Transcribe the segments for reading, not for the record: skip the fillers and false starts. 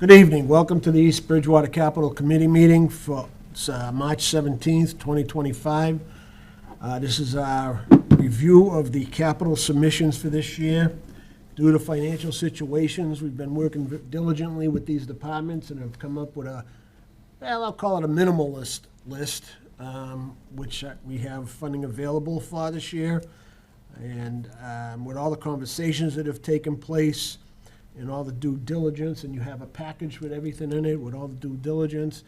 Good evening. Welcome to the East Bridgewater Capital Committee meeting for March 17th, 2025. This is our review of the capital submissions for this year. Due to financial situations, we've been working diligently with these departments and have come up with I'll call it a minimalist list, which we have funding available for this year. And with all the conversations that have taken place, and all the due diligence, and you have a package with everything in it, with all the due diligence.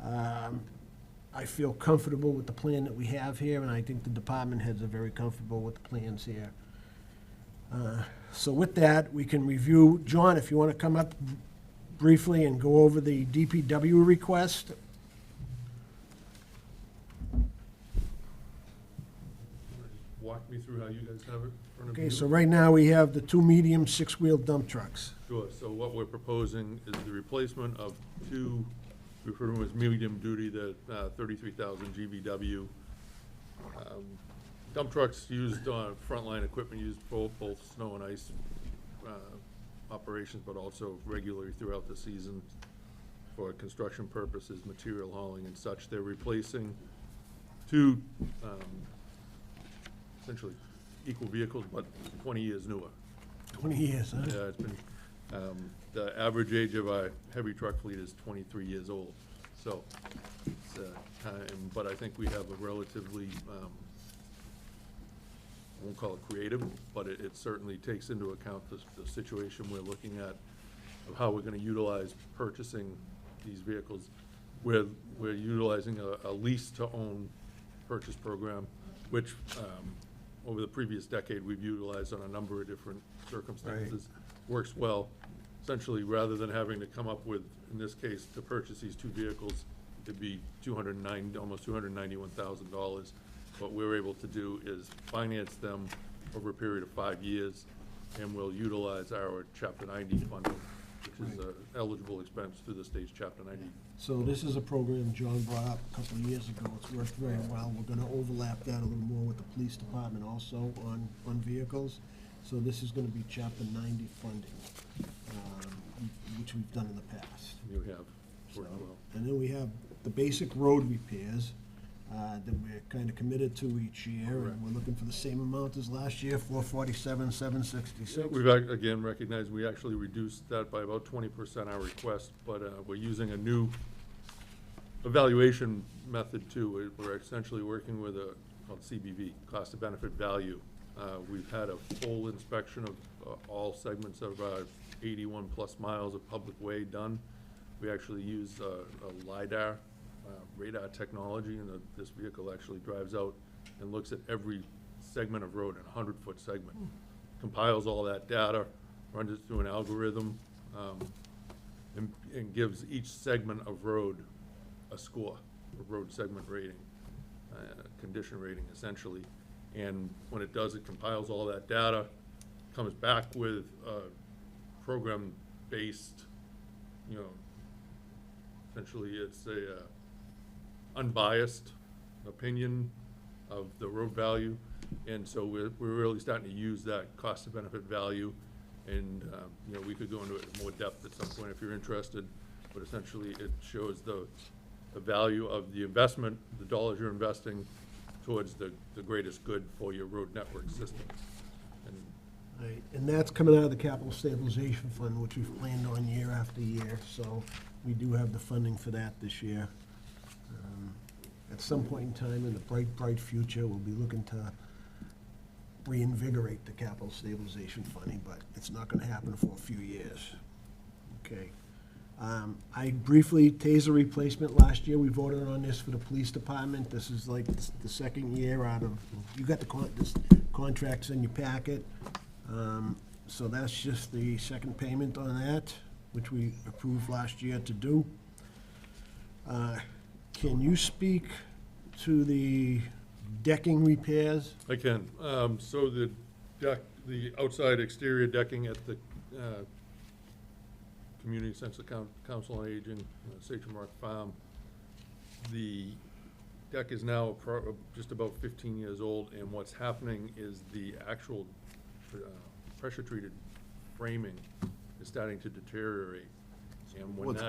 I feel comfortable with the plan that we have here, and I think the department heads are very comfortable with the plans here. So with that, we can review. John, if you want to come up briefly and go over the DPW request. Walk me through how you guys have it in front of you. Okay, so right now we have the two medium six-wheel dump trucks. Sure, so what we're proposing is the replacement of two, we refer to them as medium duty, the 33,000 GVW. Dump trucks used on frontline equipment, used both snow and ice operations, but also regularly throughout the season for construction purposes, material hauling and such. They're replacing two essentially equal vehicles, but 20 years newer. 20 years, huh? Yeah, it's been, the average age of our heavy truck fleet is 23 years old. So, it's time, but I think we have a relatively, I won't call it creative, but it certainly takes into account the situation we're looking at of how we're gonna utilize purchasing these vehicles. We're utilizing a lease-to-own purchase program, which, over the previous decade, we've utilized on a number of different circumstances. Works well. Essentially, rather than having to come up with, in this case, to purchase these two vehicles, it'd be almost $291,000. What we're able to do is finance them over a period of 5 years, and we'll utilize our Chapter 90 funding, which is an eligible expense through the state's Chapter 90. So this is a program John brought up a couple of years ago. It's worked very well. We're gonna overlap that a little more with the police department also on vehicles. So this is gonna be Chapter 90 funding, which we've done in the past. You have So, worked well. and then we have the basic road repairs that we're kind of committed to each year. Correct. And we're looking for the same amount as last year, $447,766. We've again recognized we actually reduced that by about 20% our request, but we're using a new evaluation method too. We're essentially working with a called CBV, cost of benefit value. We've had a full inspection of all segments of 81 plus miles of public way done. We actually use a LiDAR radar technology, and this vehicle actually drives out and looks at every segment of road, in a 100-foot segment. Compiles all that data, runs it through an algorithm, and gives each segment of road a score, a road segment rating, condition rating essentially. And when it does, it compiles all that data, comes back with a program-based, essentially it's a unbiased opinion of the road value. And so we're really starting to use that cost of benefit value. And, we could go into it in more depth at some point if you're interested, but essentially it shows the value of the investment, the dollars you're investing towards the greatest good for your road network system. And Right, and that's coming out of the capital stabilization fund, which we've planned on year after year, so we do have the funding for that this year. At some point in time in the bright future, we'll be looking to reinvigorate the capital stabilization funding, but it's not gonna happen for a few years. Okay. I briefly, taser replacement last year, we voted on this for the police department. This is like the second year out of, you got the contracts in your packet. So that's just the second payment on that, which we approved last year to do. Can you speak to the decking repairs? I can. So the deck, the outside exterior decking at the Community Center Council on Aging, Sachem Rock Farm, the deck is now just about 15 years old, and what's happening is the actual pressure-treated framing is starting to deteriorate. And What's-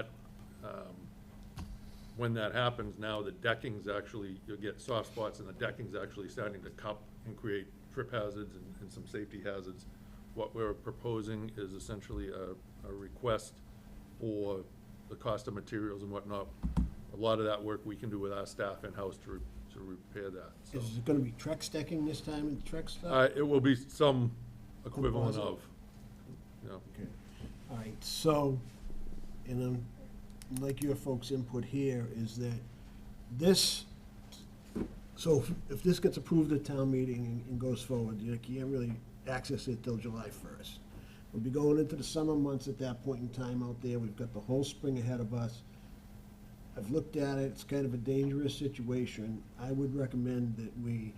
when that happens, now the decking's actually, you'll get soft spots and the decking's actually starting to cup and create trip hazards and some safety hazards. What we're proposing is essentially a request for the cost of materials and whatnot. A lot of that work we can do with our staff in-house to repair that, so. Is it gonna be Trex decking this time and Trex stuff? It will be some equivalent Composite. of, you know. Okay, all right, so, and then, like your folks' input here, is that this, so if this gets approved at town meeting and goes forward, you can't really access it till July 1st. We'll be going into the summer months at that point in time out there, we've got the whole spring ahead of us. I've looked at it, it's kind of a dangerous situation. I would recommend that we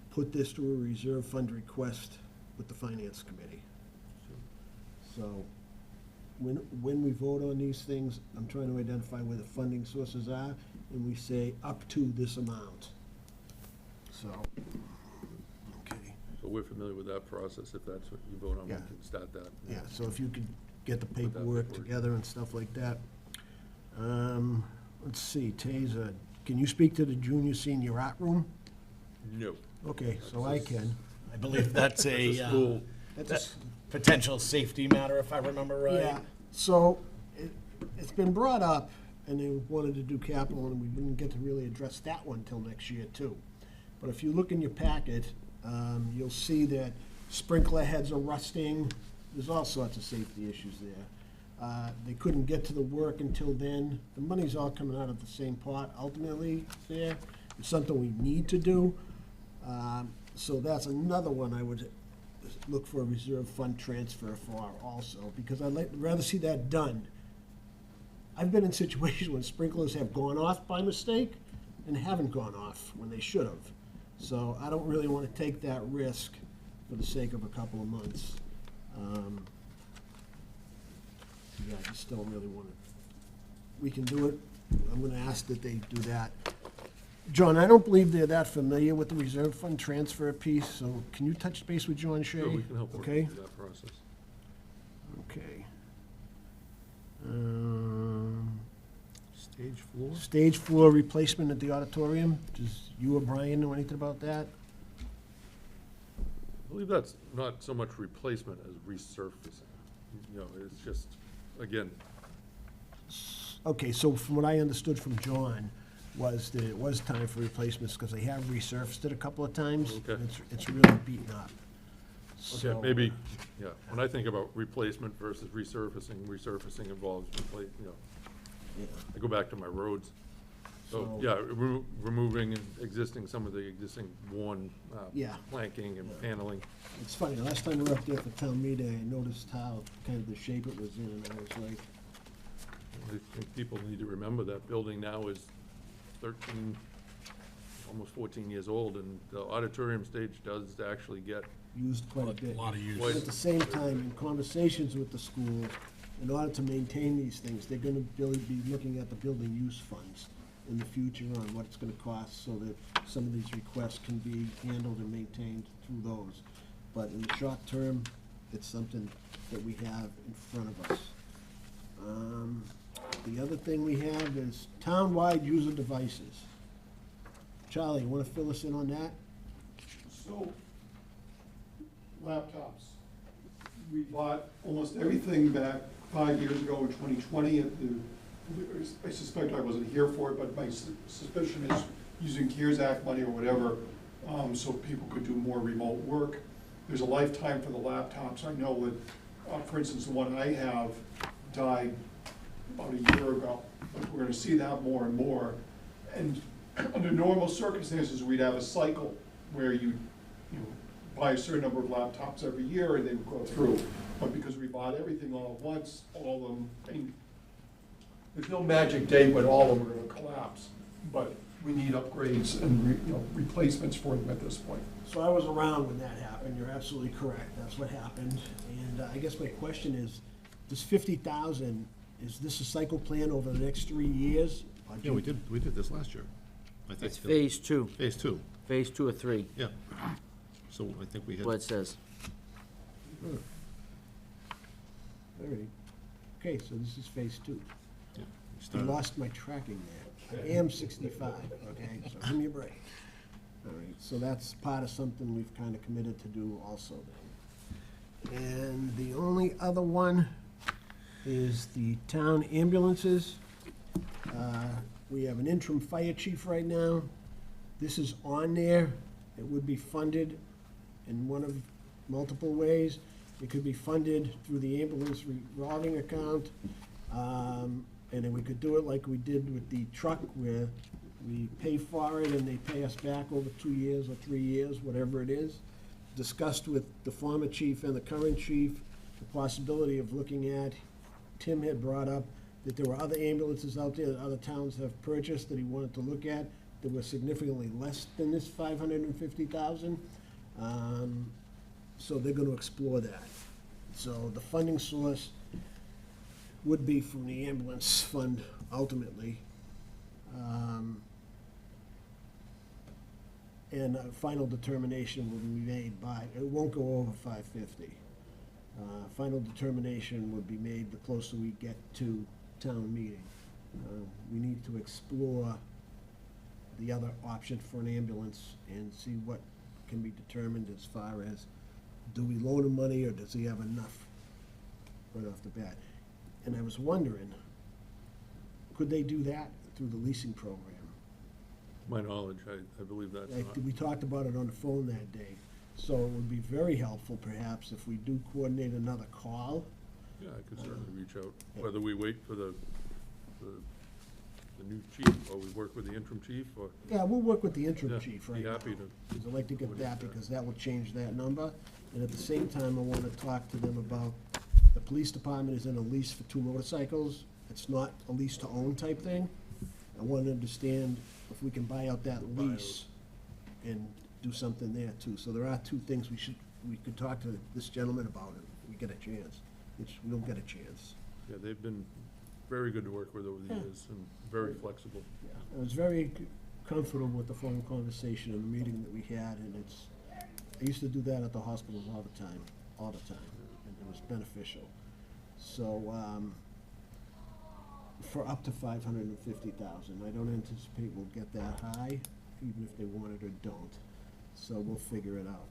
put this to a reserve fund request with the finance committee. So, when we vote on these things, I'm trying to identify where the funding sources are, and we say up to this amount. So, okay, So we're familiar with that process. If that's what you vote on, we Yeah. can start that. yeah, so if you could get the that paperwork paperwork. together and stuff like that. Let's see, Taser, can you speak to the junior, senior art room? No. Okay, so I can. I believe that's The a school, That's potential safety matter, if I remember right. Yeah, so it's been brought up, and they wanted to do capital, and we didn't get to really address that one till next year, too. But if you look in your packet, you'll see that sprinkler heads are rusting. There's all sorts of safety issues there. They couldn't get to the work until then. The money's all coming out of the same pot ultimately there. It's something we need to do. So that's another one I would look for a reserve fund transfer for also, because I'd rather see that done. I've been in situations when sprinklers have gone off by mistake and haven't gone off when they should have. So I don't really want to take that risk for the sake of a couple of months. Yeah, I just don't really want to. We can do it. I'm going to ask that they do that. John, I don't believe they're that familiar with the reserve fund transfer piece, so can you touch base with John Shea? sure, we can help work Okay? through that process. Okay. Stage floor? Stage floor replacement at the auditorium. Does you or Brian know anything about that? I believe that's not so much replacement as resurfacing. You know, it's just, again, Okay, so from what I understood from John, was that it was time for replacements, because they have resurfaced it a couple of times. Okay. and it's really beaten up. okay, So- maybe, yeah, when I think about replacement versus resurfacing involves, you know, Yeah. I go back to my roads. So, So- yeah, removing some of the existing worn Yeah. planking and paneling. It's funny, the last time we were up there for town meeting, I noticed how kind of the shape it was in, and I was like, I think people need to remember that building now is 13, almost 14 years old, and the auditorium stage does actually get, used quite a bit. A lot of use. But at the same time, in conversations with the school, in order to maintain these things, they're gonna be looking at the building use funds in the future on what it's gonna cost, so that some of these requests can be handled and maintained through those. But in the short term, it's something that we have in front of us. The other thing we have is town-wide user devices. Charlie, you wanna fill us in on that? So, laptops. We bought almost everything back 5 years ago in 2020. I suspect I wasn't here for it, but my suspicion is using CARES Act money or whatever, so people could do more remote work. There's a lifetime for the laptops. I know that, for instance, the one I have died about a year ago, but we're gonna see that more and more. And under normal circumstances, we'd have a cycle where you buy a certain number of laptops every year and they would go through. But because we bought everything all at once, all of them, and there's no magic date when all of them are gonna collapse. But we need upgrades and, replacements for them at this point. So I was around when that happened, you're absolutely correct, that's what happened. And I guess my question is, this 50,000, is this a cycle plan over the next 3 years? Or do Yeah, you- we did this last year. I think. It's phase two, Phase two, phase 2 or 3, yeah. So I think we had. what it says. All right. Okay, so this is phase 2. I lost my tracking there. I am 65, okay, so give me a break. All right, so that's part of something we've kind of committed to do also. And the only other one is the town ambulances. We have an interim fire chief right now. This is on there. It would be funded in one of multiple ways. It could be funded through the ambulance revolving account. And then we could do it like we did with the truck, where we pay for it and they pay us back over 2 years or 3 years, whatever it is. Discussed with the former chief and the current chief, the possibility of looking at, Tim had brought up that there were other ambulances out there that other towns have purchased that he wanted to look at that were significantly less than this $550,000. So they're gonna explore that. So the funding source would be from the ambulance fund ultimately. And a final determination will be made by, it won't go over 550. Final determination would be made the closer we get to town meeting. We need to explore the other option for an ambulance and see what can be determined as far as, do we loan him money or does he have enough right off the bat? And I was wondering, could they do that through the leasing program? To my knowledge, I believe that's Like, not. we talked about it on the phone that day. So it would be very helpful perhaps if we do coordinate another call. Yeah, I could certainly reach out, whether we wait for the new chief, or we work with the interim chief, or, Yeah, we'll work with the interim yeah, chief right be now. happy to. Because I'd like to get that, because that will change that number. And at the same time, I want to talk to them about, the police department is in a lease for 2 motorcycles. It's not a lease-to-own type thing. I want to understand if we can buy out that lease and do something there too. So there are 2 things we could talk to this gentleman about if we get a chance, which we'll get a chance. Yeah, they've been very good to work with over the Yeah. years, and very flexible. I was very comfortable with the phone conversation and the meeting that we had, and I used to do that at the hospitals all the time, and it was beneficial. So, for up to 550,000, I don't anticipate we'll get that high, even if they want it or don't, so we'll figure it out.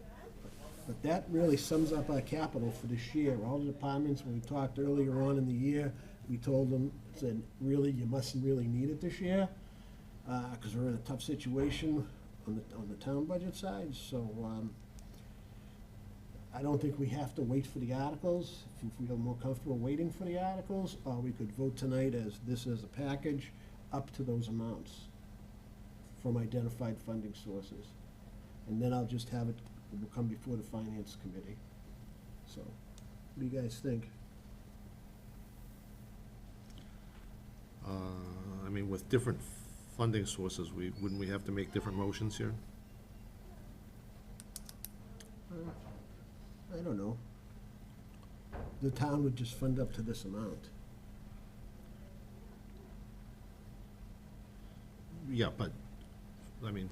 But that really sums up our capital for this year. All the departments, when we talked earlier on in the year, we told them, said, really, you mustn't really need it this year, because we're in a tough situation on the town budget side, so, I don't think we have to wait for the articles. If we feel more comfortable waiting for the articles, or we could vote tonight as a package, up to those amounts from identified funding sources. And then I'll just have it, will come before the finance committee. So, what do you guys think? I mean, with different funding sources, wouldn't we have to make different motions here? I don't know. The town would just fund up to this amount. Yeah, but, I mean,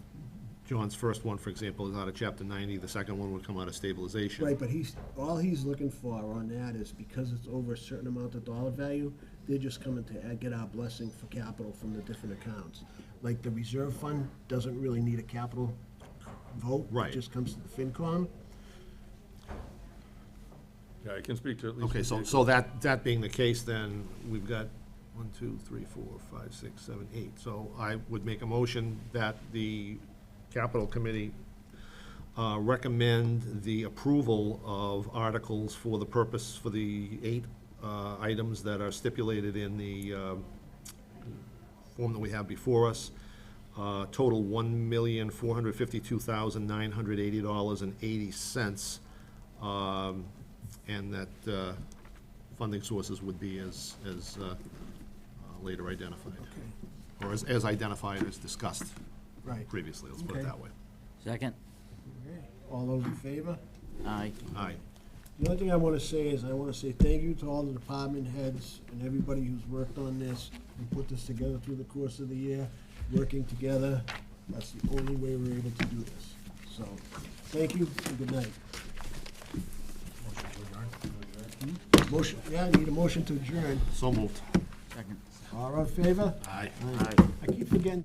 John's first one, for example, is out of chapter 90, the second one would come out of stabilization. Right, but all he's looking for on that is because it's over a certain amount of dollar value, they're just coming to get our blessing for capital from the different accounts. Like the reserve fund doesn't really need a capital vote. Right. It just comes to the FinCom. Yeah, I can speak to at least. Okay, the so that being the case, then we've got 1, 2, 3, 4, 5, 6, 7, 8. So I would make a motion that the Capital Committee recommend the approval of articles for the purpose, for the 8 items that are stipulated in the form that we have before us. Total $1,452,980.80. And that funding sources would be as later identified. Or as identified, as discussed Right. previously, let's put it Okay. that way. Second? Okay. All those in favor? Aye. Aye. The only thing I want to say is I want to say thank you to all the department heads and everybody who's worked on this and put this together through the course of the year, working together. That's the only way we're able to do this. So, thank you and good night. Motion, yeah, I need a motion to adjourn. So moved. Second. All in favor? Aye. I keep forgetting.